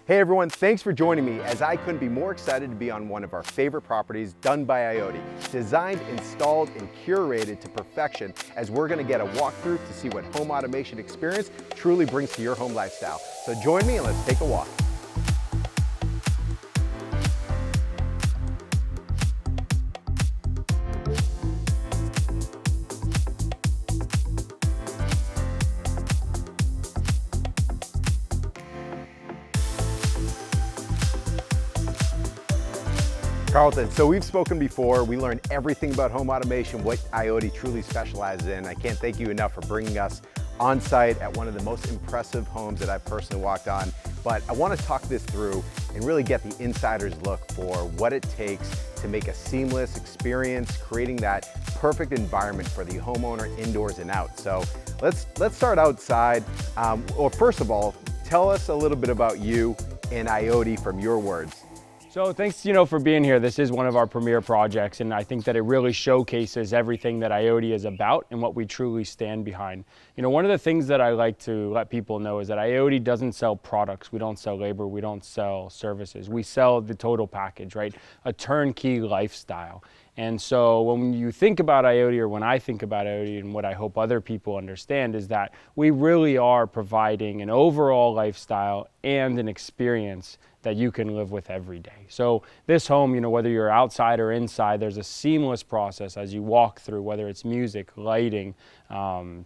Hey everyone, thanks for joining me as I couldn't be more excited to be on one of our favorite properties done by Ioty, designed, installed, and curated to perfection as we're going to get a walkthrough to see what home automation experience truly brings to your home lifestyle. So join me and let's take a walk. Carlton, so we've spoken before, we learned everything about home automation, what Ioty truly specializes in. I can't thank you enough for bringing us on site at one of the most impressive homes that I've personally walked on. But I want to talk this through and really get the insider's look for what it takes to make a seamless experience, creating that perfect environment for the homeowner indoors and out. So let's start outside. Well, first of all, tell us a little bit about you and Ioty from your words. So thanks, for being here. This is one of our premier projects, and I think that it really showcases everything that Ioty is about and what we truly stand behind. One of the things that I like to let people know is that Ioty doesn't sell products. We don't sell labor. We don't sell services. We sell the total package, right? A turnkey lifestyle. And so when you think about Ioty, or when I think about Ioty, and what I hope other people understand, is that we really are providing an overall lifestyle and an experience that you can live with every day. So this home, whether you're outside or inside, there's a seamless process as you walk through, whether it's music, lighting,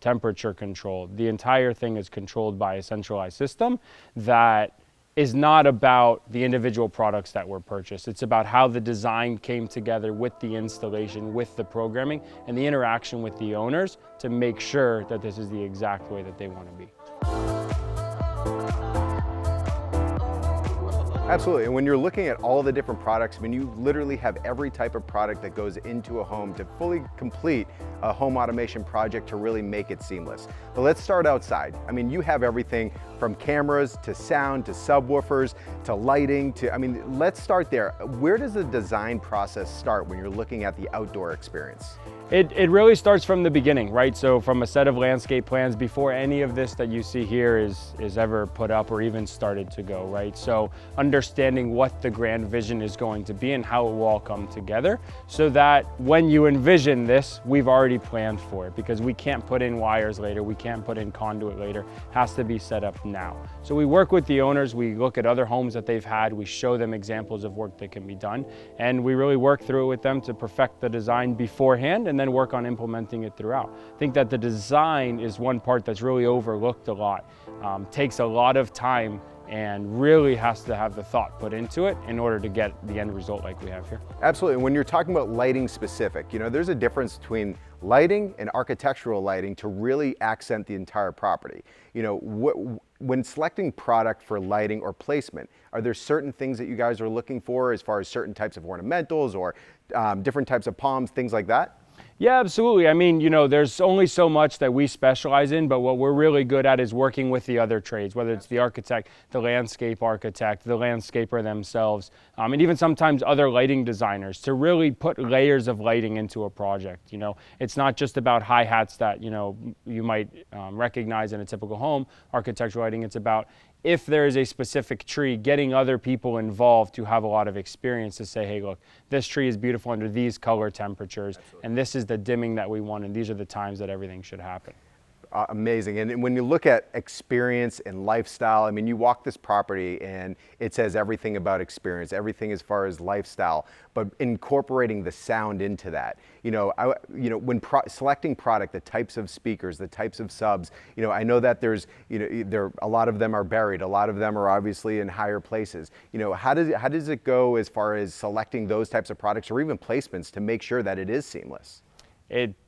temperature control. The entire thing is controlled by a centralized system that is not about the individual products that were purchased. It's about how the design came together with the installation, with the programming, and the interaction with the owners to make sure that this is the exact way that they want to be. Absolutely, and when you're looking at all the different products, you literally have every type of product that goes into a home to fully complete a home automation project to really make it seamless. But let's start outside. You have everything from cameras to sound to subwoofers to lighting to, let's start there. Where does the design process start when you're looking at the outdoor experience? It really starts from the beginning, right? So from a set of landscape plans before any of this that you see here is ever put up or even started to go, right? So understanding what the grand vision is going to be and how it will all come together, so that when you envision this, we've already planned for it, because we can't put in wires later, we can't put in conduit later, it has to be set up now. So we work with the owners, we look at other homes that they've had, we show them examples of work that can be done, and we really work through it with them to perfect the design beforehand and then work on implementing it throughout. I think that the design is one part that's really overlooked a lot. Takes a lot of time and really has to have the thought put into it in order to get the end result like we have here. Absolutely. When you're talking about lighting specific, there's a difference between lighting and architectural lighting to really accent the entire property. When selecting product for lighting or placement, are there certain things that you guys are looking for as far as certain types of ornamentals or different types of palms, things like that? Yeah, absolutely. There's only so much that we specialize in, but what we're really good at is working with the other trades, whether it's the architect, the landscape architect, the landscaper themselves, and even sometimes other lighting designers, to really put layers of lighting into a project. It's not just about hi-hats that, you might recognize in a typical home, architectural lighting. It's about, if there is a specific tree, getting other people involved to have a lot of experience to say, hey, look, this tree is beautiful under these color temperatures, and this is the dimming that we want, and these are the times that everything should happen. Amazing. And when you look at experience and lifestyle, you walk this property and it says everything about experience, everything as far as lifestyle, but incorporating the sound into that. When selecting product, the types of speakers, the types of subs, I know that there's, a lot of them are buried, a lot of them are obviously in higher places. How does it go as far as selecting those types of products or even placements to make sure that it is seamless?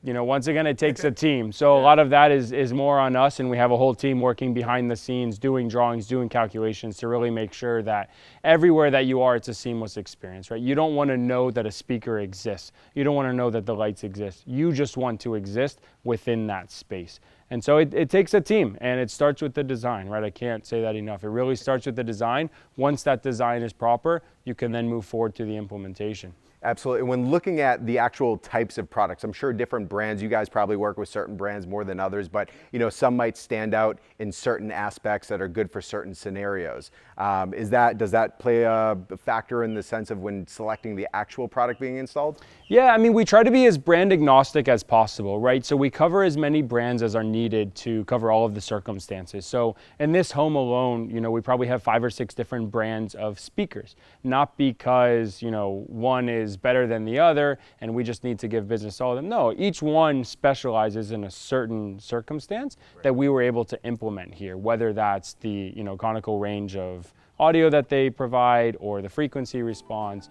Once again, it takes a team. So a lot of that is more on us, and we have a whole team working behind the scenes, doing drawings, doing calculations to really make sure that everywhere that you are, it's a seamless experience, right? You don't want to know that a speaker exists. You don't want to know that the lights exist. You just want to exist within that space. And so it takes a team, and it starts with the design, right? I can't say that enough. It really starts with the design. Once that design is proper, you can then move forward to the implementation. Absolutely. When looking at the actual types of products, I'm sure different brands, you guys probably work with certain brands more than others, but some might stand out in certain aspects that are good for certain scenarios. Does that play a factor in the sense of when selecting the actual product being installed? Yeah, I mean, we try to be as brand agnostic as possible, right? So we cover as many brands as are needed to cover all of the circumstances. So in this home alone, we probably have 5 or 6 different brands of speakers, not because, one is better than the other and we just need to give business to all of them. No, each one specializes in a certain circumstance that we were able to implement here, whether that's the, conical range of audio that they provide or the frequency response,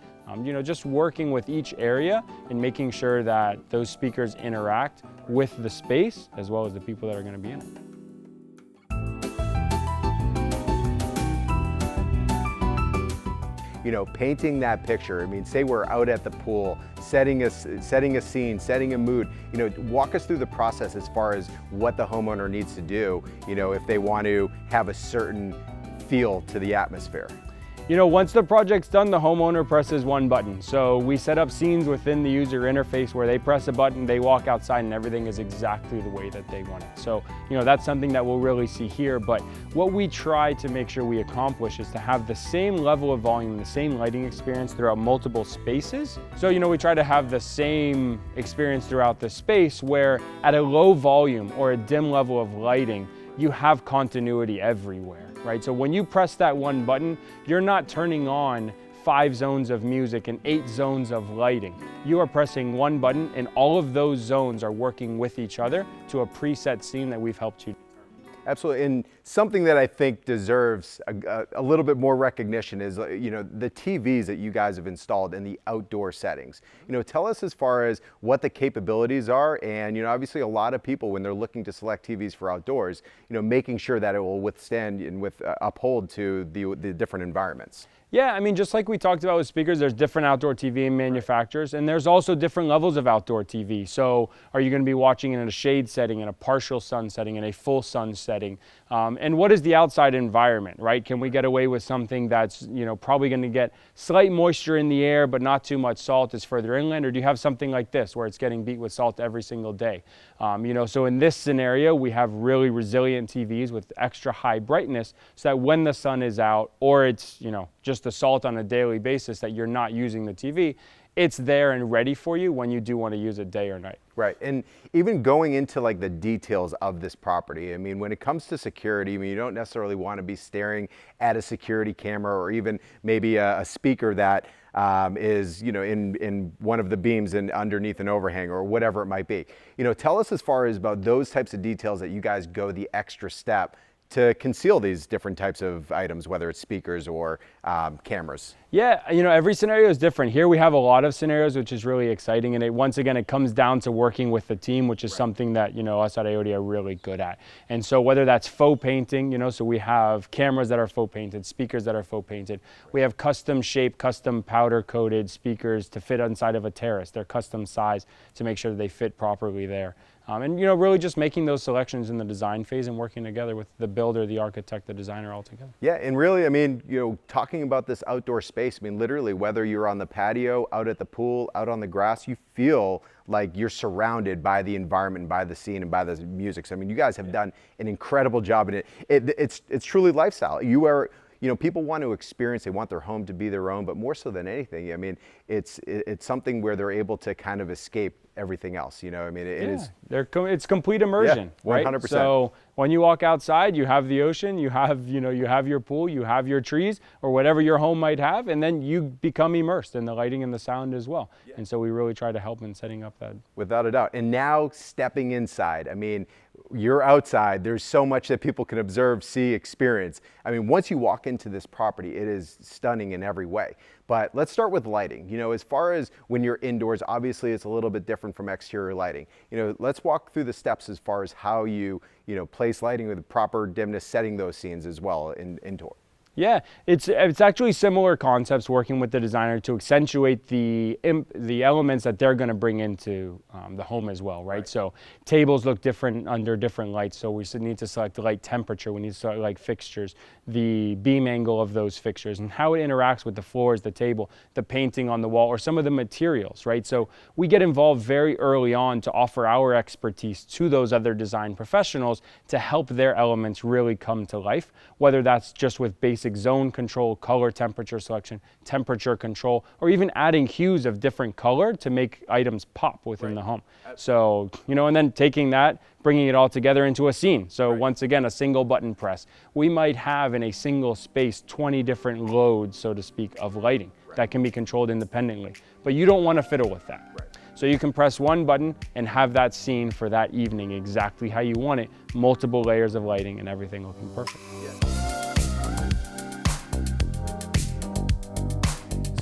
just working with each area and making sure that those speakers interact with the space as well as the people that are going to be in it. Painting that picture. I mean, say we're out at the pool, setting a scene, setting a mood. Walk us through the process as far as what the homeowner needs to do, if they want to have a certain feel to the atmosphere. Once the project's done, the homeowner presses one button. So we set up scenes within the user interface where they press a button, they walk outside, and everything is exactly the way that they want it. So, that's something that we'll really see here. But what we try to make sure we accomplish is to have the same level of volume, the same lighting experience throughout multiple spaces. So, we try to have the same experience throughout the space where at a low volume or a dim level of lighting, you have continuity everywhere, right? So when you press that one button, you're not turning on 5 zones of music and 8 zones of lighting. You are pressing one button and all of those zones are working with each other to a preset scene that we've helped you. Absolutely, and something that I think deserves a little bit more recognition is, the TVs that you guys have installed in the outdoor settings. Tell us as far as what the capabilities are, and obviously a lot of people when they're looking to select TVs for outdoors, making sure that it will withstand and uphold to the different environments. Yeah, I mean, just like we talked about with speakers, there's different outdoor TV manufacturers, and there's also different levels of outdoor TV. So are you going to be watching in a shade setting, in a partial sun setting, in a full sun setting? And what is the outside environment, right? Can we get away with something that's, probably going to get slight moisture in the air, but not too much salt is further inland? Or do you have something like this where it's getting beat with salt every single day? So in this scenario, we have really resilient TVs with extra high brightness so that when the sun is out or it's, just the salt on a daily basis that you're not using the TV, it's there and ready for you when you do want to use it day or night. Right, and even going into like the details of this property, I mean, when it comes to security, I mean, you don't necessarily want to be staring at a security camera or even maybe a speaker that is, in one of the beams and underneath an overhang or whatever it might be. Tell us as far as about those types of details that you guys go the extra step to conceal these different types of items, whether it's speakers or cameras. Yeah, every scenario is different. Here we have a lot of scenarios, which is really exciting. And once again, it comes down to working with the team, which is something that, us at Ioty are really good at. And so whether that's faux painting, so we have cameras that are faux painted, speakers that are faux painted. We have custom shaped, custom powder coated speakers to fit inside of a terrace. They're custom size to make sure that they fit properly there. And really just making those selections in the design phase and working together with the builder, the architect, the designer all together. Yeah, and really, I mean, talking about this outdoor space, I mean, literally, whether you're on the patio, out at the pool, out on the grass, you feel like you're surrounded by the environment, by the scene, and by the music. So, I mean, you guys have done an incredible job, and it's truly lifestyle. People want to experience, they want their home to be their own, but more so than anything, I mean, it's something where they're able to kind of escape everything else, I mean, it's complete immersion, right? 100%. So when you walk outside, you have the ocean, you have your pool, you have your trees, or whatever your home might have, and then you become immersed in the lighting and the sound as well. Yeah. And so we really try to help in setting up that. Without a doubt. And now stepping inside, I mean, you're outside, there's so much that people can observe, see, experience. I mean, once you walk into this property, it is stunning in every way. But let's start with lighting. As far as when you're indoors, obviously it's a little bit different from exterior lighting. Let's walk through the steps as far as how you, place lighting with proper dimness, setting those scenes as well indoor. Yeah, it's actually similar concepts, working with the designer to accentuate the elements that they're going to bring into the home as well, right? So tables look different under different lights, so we need to select the light temperature, we need to select light fixtures, the beam angle of those fixtures, and how it interacts with the floors, the table, the painting on the wall, or some of the materials, right? So we get involved very early on to offer our expertise to those other design professionals to help their elements really come to life, whether that's just with basic zone control, color temperature selection, temperature control, or even adding hues of different color to make items pop within the home. So, and then taking that, bringing it all together into a scene. So once again, a single button press. We might have in a single space 20 different loads, so to speak, of lighting that can be controlled independently. But you don't want to fiddle with that. So you can press one button and have that scene for that evening exactly how you want it, multiple layers of lighting and everything looking perfect.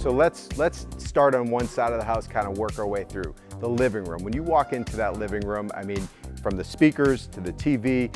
So let's start on one side of the house, kind of work our way through the living room. When you walk into that living room, I mean, from the speakers to the TV,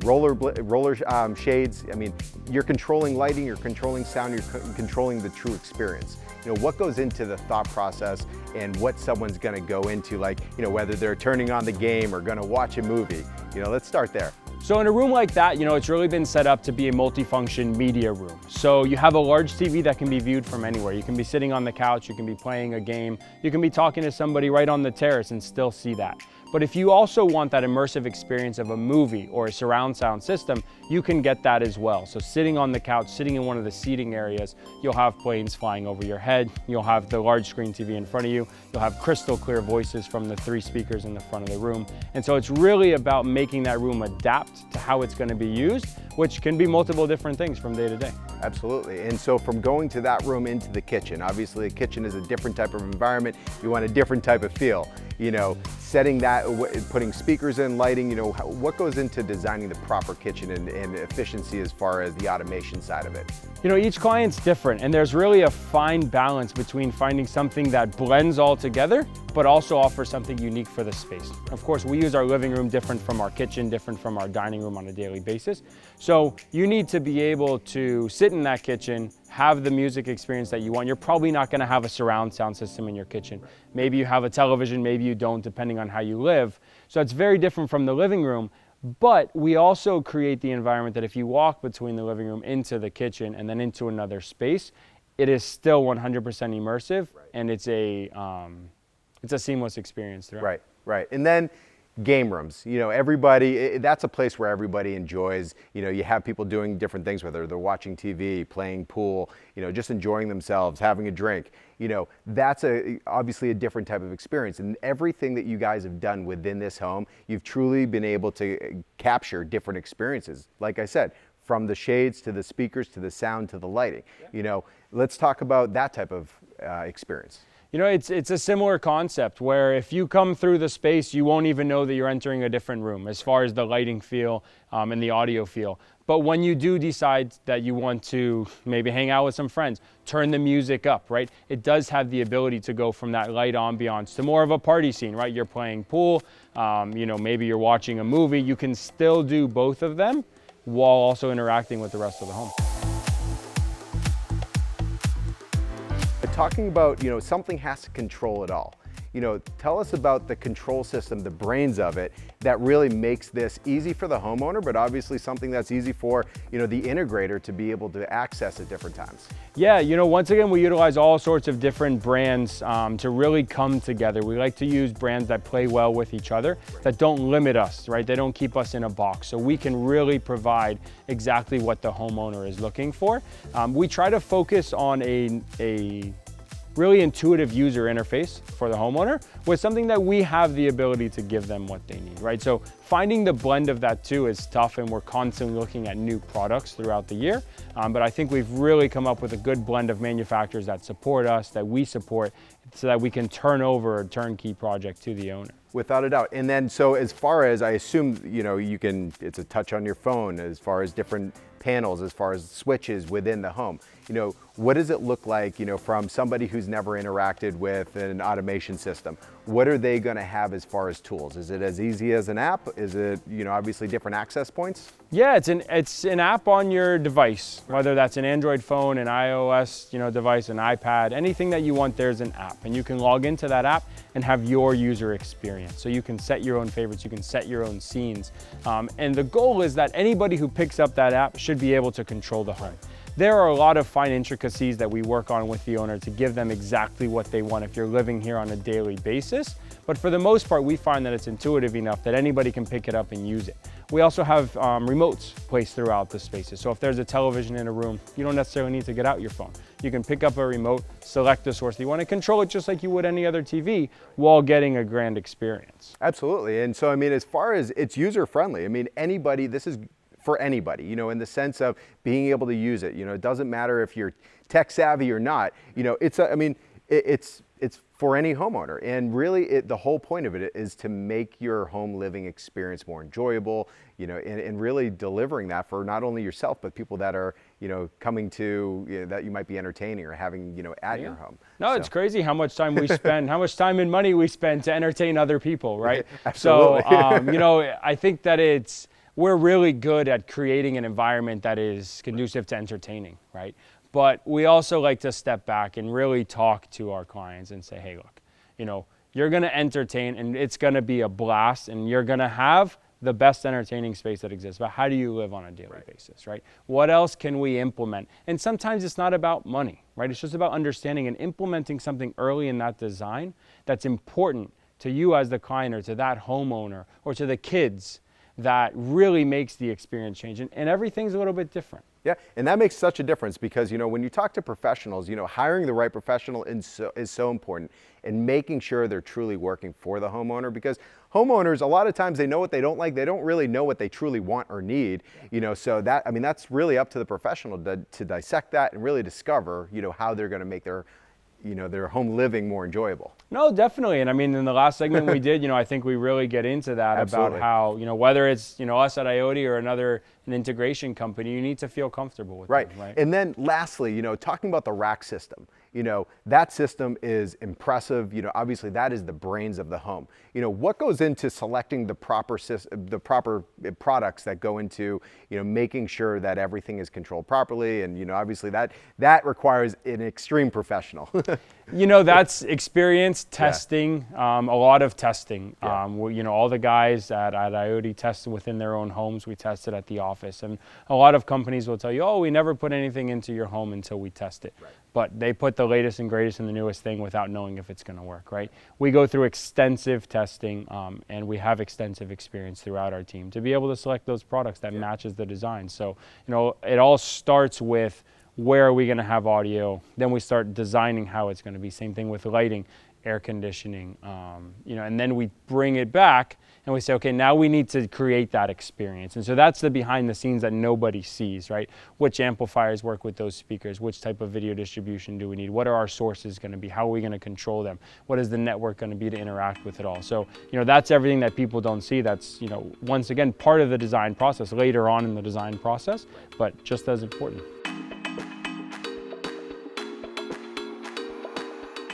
roller shades. I mean, you're controlling lighting, you're controlling sound, you're controlling the true experience. What goes into the thought process and what someone's going to go into, like, whether they're turning on the game or going to watch a movie. Let's start there. So in a room like that, it's really been set up to be a multifunction media room. So you have a large TV that can be viewed from anywhere. You can be sitting on the couch, you can be playing a game, you can be talking to somebody right on the terrace and still see that. But if you also want that immersive experience of a movie or a surround sound system, you can get that as well. So sitting on the couch, sitting in one of the seating areas, you'll have planes flying over your head, you'll have the large screen TV in front of you, you'll have crystal clear voices from the 3 speakers in the front of the room. And so it's really about making that room adapt to how it's going to be used, which can be multiple different things from day to day. Absolutely. And so from going to that room into the kitchen, obviously the kitchen is a different type of environment. You want a different type of feel. Setting that, putting speakers in, lighting, what goes into designing the proper kitchen and efficiency as far as the automation side of it? Each client's different, and there's really a fine balance between finding something that blends all together, but also offers something unique for the space. Of course, we use our living room different from our kitchen, different from our dining room on a daily basis. So you need to be able to sit in that kitchen, have the music experience that you want. You're probably not going to have a surround sound system in your kitchen. Maybe you have a television, maybe you don't, depending on how you live. So it's very different from the living room. But we also create the environment that if you walk between the living room into the kitchen and then into another space, it is still 100% immersive, and it's a seamless experience throughout. Right. And then game rooms, everybody, that's a place where everybody enjoys. You have people doing different things, whether they're watching TV, playing pool, just enjoying themselves, having a drink. That's obviously a different type of experience. And everything that you guys have done within this home, you've truly been able to capture different experiences. Like I said, from the shades to the speakers to the sound to the lighting. Let's talk about that type of experience. It's a similar concept where if you come through the space, you won't even know that you're entering a different room as far as the lighting feel and the audio feel. But when you do decide that you want to maybe hang out with some friends, turn the music up, right? It does have the ability to go from that light ambiance to more of a party scene, right? You're playing pool, maybe you're watching a movie. You can still do both of them while also interacting with the rest of the home. Talking about, something has to control it all. Tell us about the control system, the brains of it, that really makes this easy for the homeowner, but obviously something that's easy for, the integrator to be able to access at different times. Yeah, once again, we utilize all sorts of different brands to really come together. We like to use brands that play well with each other, that don't limit us, right? They don't keep us in a box. So we can really provide exactly what the homeowner is looking for. We try to focus on a really intuitive user interface for the homeowner with something that we have the ability to give them what they need, right? So finding the blend of that too is tough, and we're constantly looking at new products throughout the year. But I think we've really come up with a good blend of manufacturers that support us, that we support, so that we can turn over a turnkey project to the owner. Without a doubt. And then, so as far as, I assume, it's a touch on your phone as far as different panels, as far as switches within the home. What does it look like, from somebody who's never interacted with an automation system? what are they going to have as far as tools? Is it as easy as an app? Is it, obviously different access points? Yeah, it's an app on your device, whether that's an Android phone, an iOS, device, an iPad, anything that you want, there's an app, and you can log into that app and have your user experience. So you can set your own favorites, you can set your own scenes, and the goal is that anybody who picks up that app should be able to control the home. There are a lot of fine intricacies that we work on with the owner to give them exactly what they want if you're living here on a daily basis. But for the most part, we find that it's intuitive enough that anybody can pick it up and use it. We also have remotes placed throughout the spaces. So if there's a television in a room, you don't necessarily need to get out your phone. You can pick up a remote, select the source that you want, to control it just like you would any other TV while getting a grand experience. Absolutely. And so, as far as it's user friendly, anybody, this is for anybody, in the sense of being able to use it. It doesn't matter if you're tech savvy or not. It's for any homeowner. And really, the whole point of it is to make your home living experience more enjoyable, and really delivering that for not only yourself, but people that are, coming to, that you might be entertaining or having, at your home. No, it's crazy how much time we spend, how much time and money we spend to entertain other people, right? Absolutely. So, I think that we're really good at creating an environment that is conducive to entertaining, right? But we also like to step back and really talk to our clients and say, hey, look, you're going to entertain and it's going to be a blast and you're going to have the best entertaining space that exists. But how do you live on a daily basis, right? What else can we implement? And sometimes it's not about money, right? It's just about understanding and implementing something early in that design that's important to you as the client or to that homeowner or to the kids that really makes the experience change. And everything's a little bit different. Yeah, and that makes such a difference because, when you talk to professionals, hiring the right professional is so important, and making sure they're truly working for the homeowner, because homeowners, a lot of times they know what they don't like, they don't really know what they truly want or need, so that's really up to the professional to dissect that and really discover, how they're going to make their home living more enjoyable. No, definitely. And in the last segment we did, I think we really get into that. Absolutely. About how, whether it's, us at Ioty or an integration company, you need to feel comfortable with them, right? And then lastly, talking about the rack system, that system is impressive. Obviously that is the brains of the home. What goes into selecting the proper products that go into, making sure that everything is controlled properly. And, obviously that requires an extreme professional. That's experience, testing, a lot of testing. Yeah. All the guys at Ioty test within their own homes. We tested at the office. And a lot of companies will tell you, oh, we never put anything into your home until we test it. Right. But they put the latest and greatest and the newest thing without knowing if it's going to work, right? We go through extensive testing, and we have extensive experience throughout our team to be able to select those products that matches the design. So, it all starts with where are we going to have audio? Then we start designing how it's going to be. Same thing with lighting, air conditioning, and then we bring it back and we say, okay, now we need to create that experience. And so that's the behind the scenes that nobody sees, right? Which amplifiers work with those speakers? Which type of video distribution do we need? What are our sources going to be? How are we going to control them? What is the network going to be to interact with it all? So, that's everything that people don't see. That's, once again, part of the design process later on in the design process, but just as important.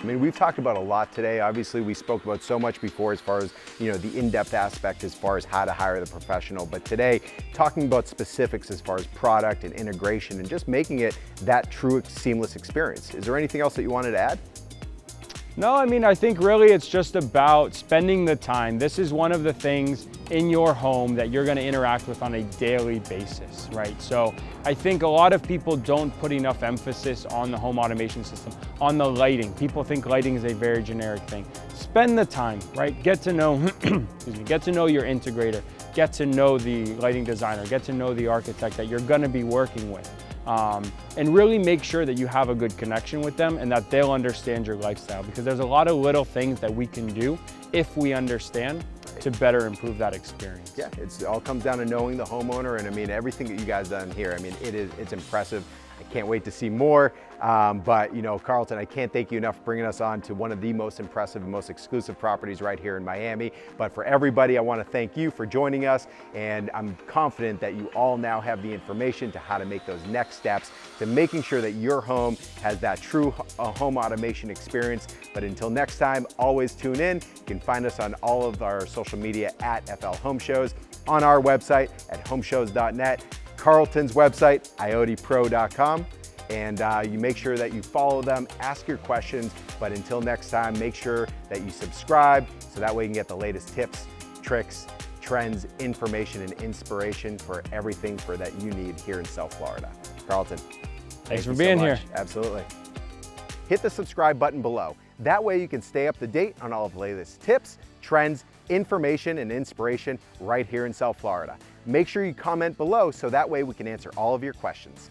We've talked about a lot today. Obviously, we spoke about so much before as far as, the in-depth aspect as far as how to hire the professional. But today, talking about specifics as far as product and integration and just making it that true seamless experience. Is there anything else that you wanted to add? No, I think really it's just about spending the time. This is one of the things in your home that you're going to interact with on a daily basis, right? So I think a lot of people don't put enough emphasis on the home automation system, on the lighting. People think lighting is a very generic thing. Spend the time, right? Get to know, get to know your integrator, get to know the lighting designer, get to know the architect that you're going to be working with. And really make sure that you have a good connection with them and that they'll understand your lifestyle, because there's a lot of little things that we can do if we understand to better improve that experience. Yeah, it all comes down to knowing the homeowner, and everything that you guys done here, it's impressive. I can't wait to see more. But you know, Carlton, I can't thank you enough for bringing us on to one of the most impressive and most exclusive properties right here in Miami. But for everybody, I want to thank you for joining us, and I'm confident that you all now have the information to how to make those next steps to making sure that your home has that true home automation experience. But until next time, always tune in. You can find us on all of our social media at FL Home Shows, on our website at homeshows.net, Carlton's website, iotypro.com. And you make sure that you follow them, ask your questions, but until next time, make sure that you subscribe so that way you can get the latest tips, tricks, trends, information, and inspiration for everything that you need here in South Florida. Carlton, thanks for being here. Absolutely. Hit the subscribe button below. That way you can stay up to date on all of the latest tips, trends, information, and inspiration right here in South Florida. Make sure you comment below so that way we can answer all of your questions.